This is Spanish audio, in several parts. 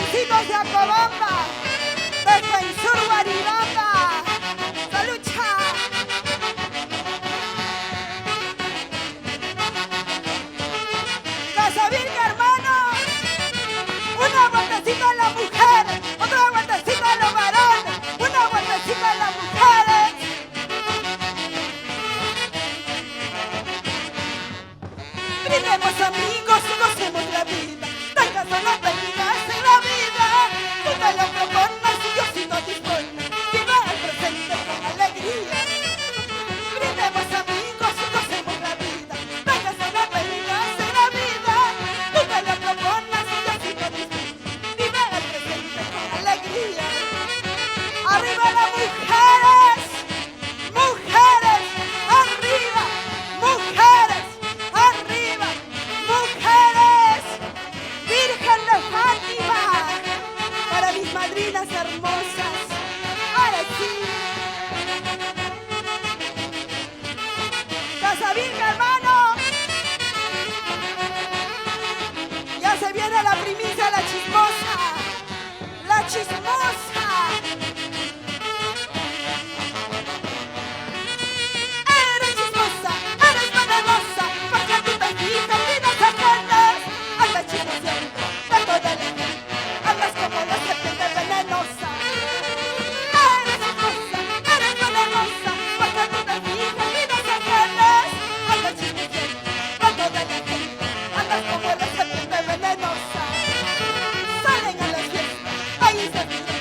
Montecitos de Acobamba, Defensor Guaribamba, Salucha. Casa Virgen, hermano, una vueltecita a la mujer, otra vueltecita a los varones, una vueltecita a las mujeres. Brindemos amigos y gocemos la vida, tengas o no tengas en la vida, tú te lo propones y yo si no dispones, viva el presente con alegría. Brindemos amigos y gocemos la vida, tengas o no tengas en la vida, tú te lo propones y yo si no dispones, viva el presente con alegría. Arriba las mujeres, mujeres, arriba, mujeres, arriba, mujeres, Virgen de Fátima, para mis madrinas hermosas, ahora sí. Casa Virgen, hermano, ya se viene la primicia, la chismosa, la chismosa. Eres chismosa, eres venenosa, porque tú te fijas y no te acuerdas. Andas chismoseando de toda la gente, andas como la serpiente venenosa. Eres chismosa, eres venenosa, porque tú te fijas y no te acuerdas. Andas chismoseando de toda la gente, andas como la serpiente venenosa. Salen a las fiestas, ahí se ríen,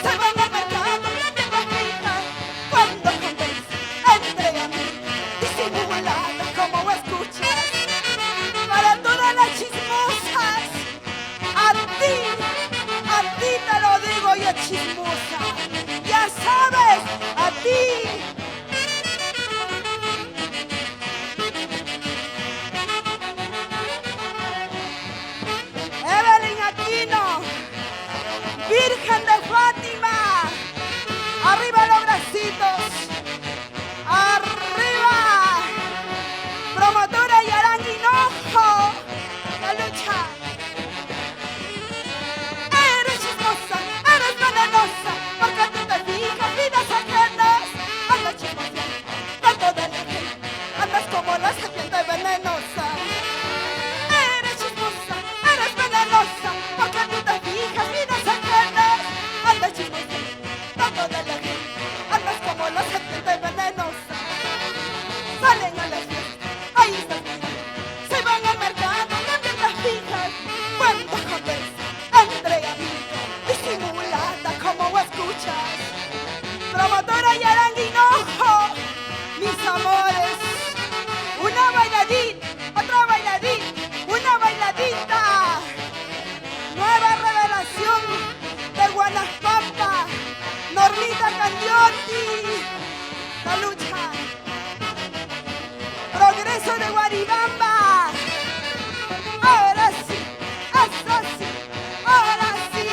se van al mercado, la misma fija. Cuando convence, entre amigos, disimulada como escuchas. Para todas las chismosas, a ti te lo digo yo, chismosa. Ya sabes, a ti. Evelyn Aquino, Virgen de Fátima, arriba los bracitos, arriba, promotora Yaran Hinojo, la lucha. Eres chismosa, eres venenosa, porque tú te fijas vidas ajenas. Andas chismoseando de toda la gente, andas como la serpiente venenosa. Eres chismosa, eres venenosa, porque tú te fijas vidas ajenas. Andas chismoseando de toda la gente, andas como la serpiente venenosa. Salen a las fiestas, ahí se miran, se van al mercado, no tiendas fijas. Cuando conversa, entre amigos, disimulada como escuchas. Promotora Yaran Hinojo, mis amores, una bailadita, otra bailadita, una bailadita. Nueva revelación de Guanajuato, Normita Candiotti, la lucha. Progreso de Guaribamba, ahora sí, eso sí, ahora sí.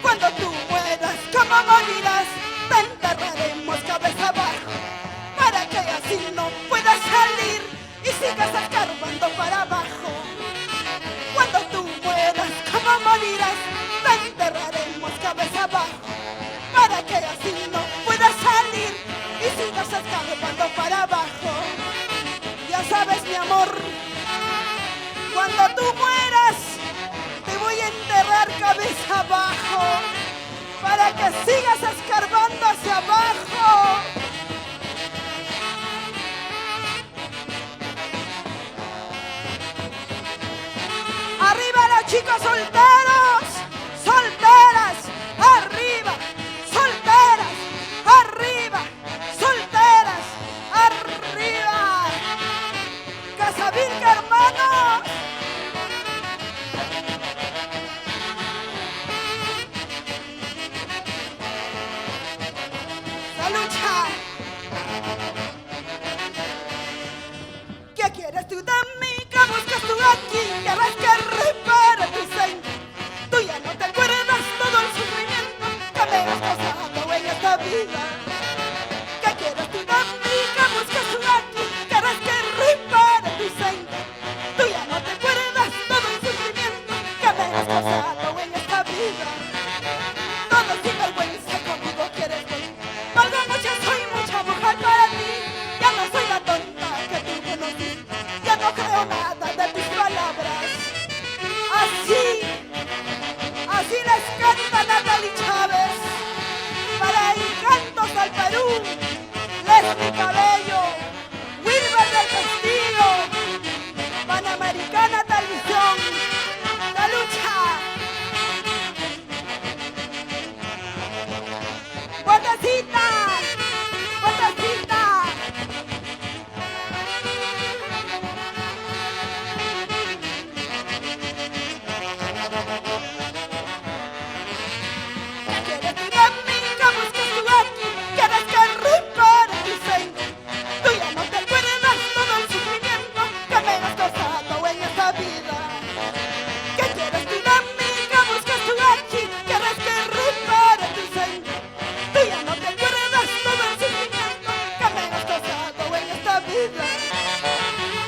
Cuando tú mueras, ¿cómo morirás? Te enterraremos cabeza abajo, para que así no puedas salir y sigas escarbando para abajo. Cuando tú mueras, ¿cómo morirás? Te enterraremos cabeza abajo, para que así no puedas salir y sigas escarbando para abajo. Ya sabes, mi amor, cuando tú mueras, te voy a enterrar cabeza abajo, para que sigas escarbando hacia abajo. Arriba los chicos solteros, solteras, arriba, solteras, arriba, solteras, arriba. Casa Virgen, hermano. La lucha. ¿Qué quieres tú de mí? ¿Qué buscas tú aquí? ¿Quieres que repare tu seno? Tú ya no te acuerdas todo el sufrimiento que me has causado en esta vida. ¿Qué quieres tú de mí? ¿Qué buscas tú aquí? ¿Quieres que creo nada de tus palabras. Así les canta Natalie Chávez. Para encantos al Perú, Leslie Cabello, Wilber del Castillo, Panamericana Televisión, la lucha. ¡Vueltecita! ¡Vueltecita!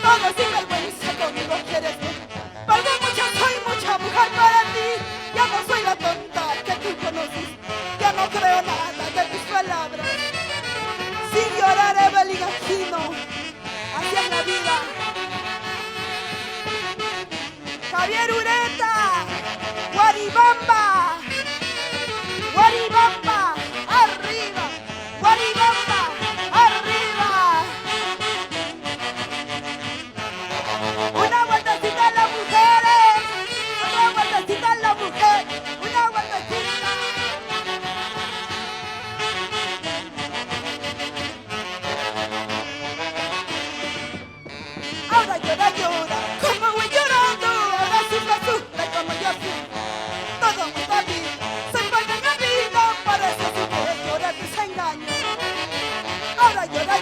Todo sin vergüenza conmigo quieres ver. Valgo mucho, soy mucha mujer para ti. Ya no soy la tonta que tú conociste. Ya no creo nada de tus palabras. Sin llorar Evelyn Aquino. Así es la vida. Javier Ureta. Guaribamba. Guaribamba. Arriba. Guaribamba. Arriba. Una vueltecita a las mujeres, otra vueltecita a las mujeres, una vueltecita. Ahora llora, como voy llorando, ahora sufre como yo sufro. Todo me está bien, se pone en la vida, para eso sufre, llora tus engaños. Ahora llora,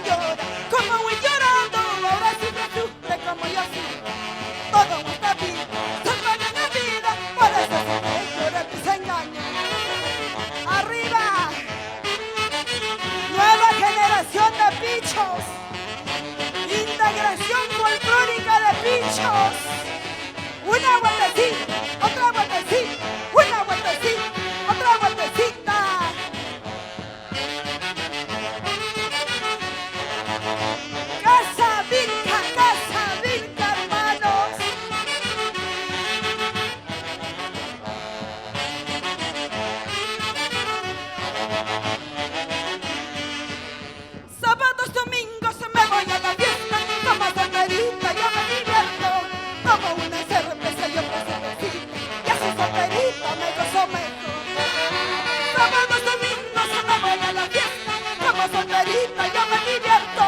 como voy llorando, ahora sufre como yo sufro. Todo está bien, se pone en la vida, por eso sufre, llora tus engaños. Arriba, nueva generación de bichos, integración folclórica de bichos. Una vueltecita, otra vueltecita, una vueltecita, otra vueltecita. Casa Vilca, hermanos. Sábados, domingos me voy a la fiesta, como solterita yo me divierto, tomo una cerveza y otra cervecita, y así solterita me gozo mejor. Sábados, domingos me voy a la fiesta, como solterita yo me divierto,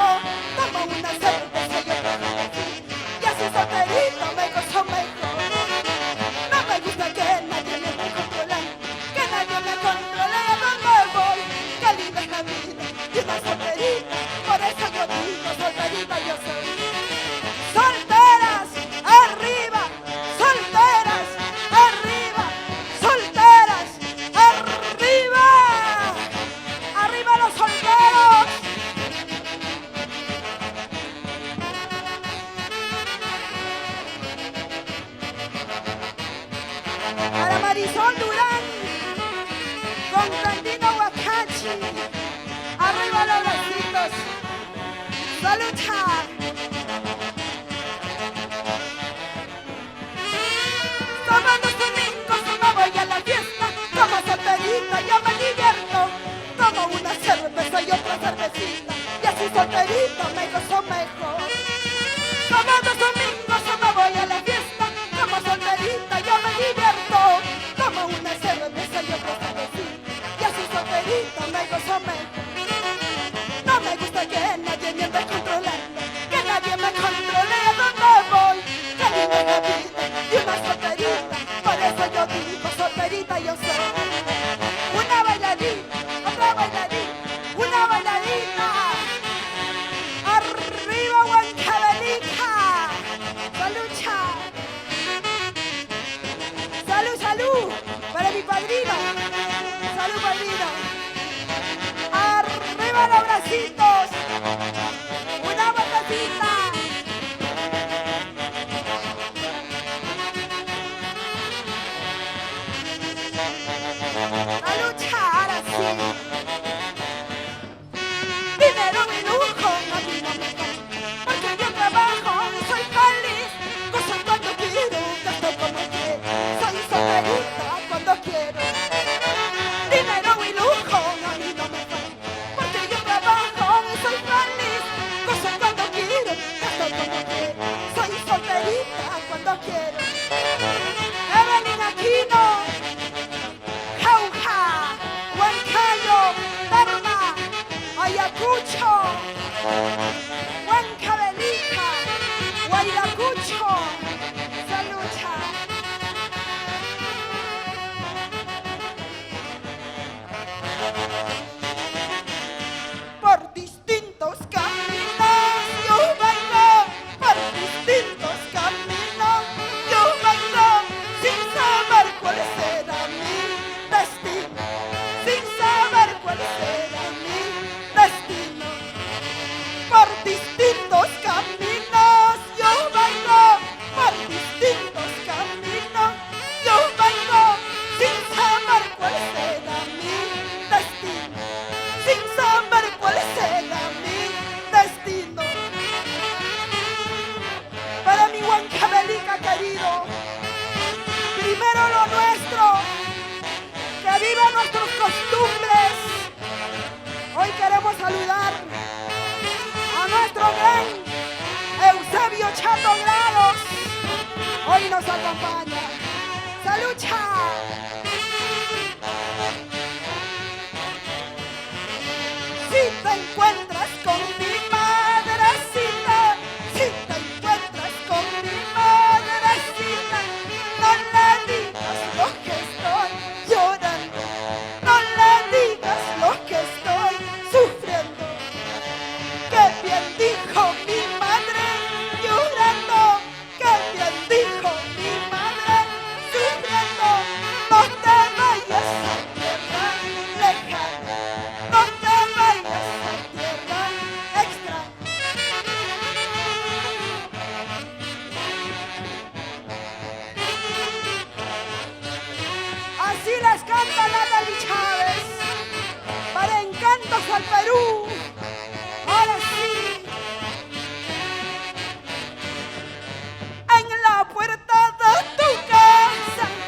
tomo una cerveza y otra cervecita, y así solterita me gozo mejor. No me gusta que nadie me esté controlando, que nadie me controle a dónde voy, qué linda es la vida y una solterita, por eso yo digo solterita yo soy. Solteras, arriba, solteras, arriba, solteras, arriba, arriba los solteros. Para Marisol Durán, Constantino Huacachi, arriba los bracitos, salucha. Sábados, domingos me voy a la fiesta, como solterita yo me divierto, tomo una cerveza y otra cervecita, y así solterita me gozo mejor. Sábados, domingos me voy a la fiesta, como solterita yo me divierto, tomo una cerveza y otra cervecita, y así solterita me gozo mejor. No me gusta que nadie me ande controlando, que nadie me controle a dónde voy, que linda es la vida y una solterita, por eso yo digo solterita yo soy. Una bailadita, otra bailadita, una bailadita. Arriba Huancavelica, salucha. Salud, salud, para mi padrino, salud padrino. Arriba los bracitos, una vueltecita. A luchar así. Dinero y lujo, a mí no me compra, porque yo trabajo y soy feliz. queremos saludar a nuestro gran Eusebio Chato Grados. Hoy nos acompaña. ¡Salucha! Si te encuentras con mi madrecita, si te encuentras con mi madrecita, no le digas lo que estoy llorando, no le digas lo que estoy sufriendo. Que bien dijo mi madre llorando, que bien dijo mi madre sufriendo. No te vayas a tierra lejana, no te vayas a tierra extraña. Así las canta la